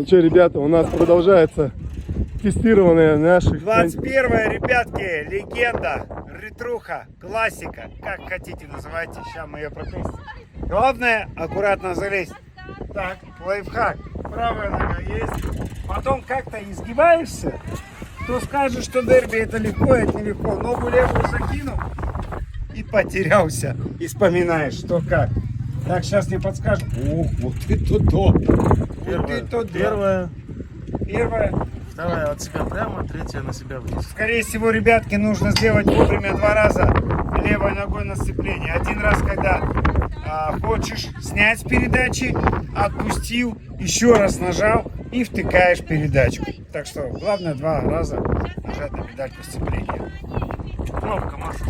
Ну что, ребята, у нас продолжается тестирование наших... 21-е, ребятки, легенда, ретруха, классика, как хотите называйте, сейчас мы ее протестим. Главное, аккуратно залезть. Так, лайфхак, правая нога есть, потом как-то изгибаешься, кто скажет, что дерби это легко, это нелегко, ногу левую закинул и потерялся, и вспоминаешь, что как. Так, сейчас мне подскажут. Ох, вот это то. Первая. Первая. Вторая от себя прямо, третья на себя вниз. Скорее всего, ребятки, нужно сделать вовремя 2 раза левой ногой на сцепление. 1 раз, когда хочешь снять с передачи, отпустил, еще раз нажал и втыкаешь передачку. Так что главное 2 раза нажать на педальку сцепления. Кнопка, Маша,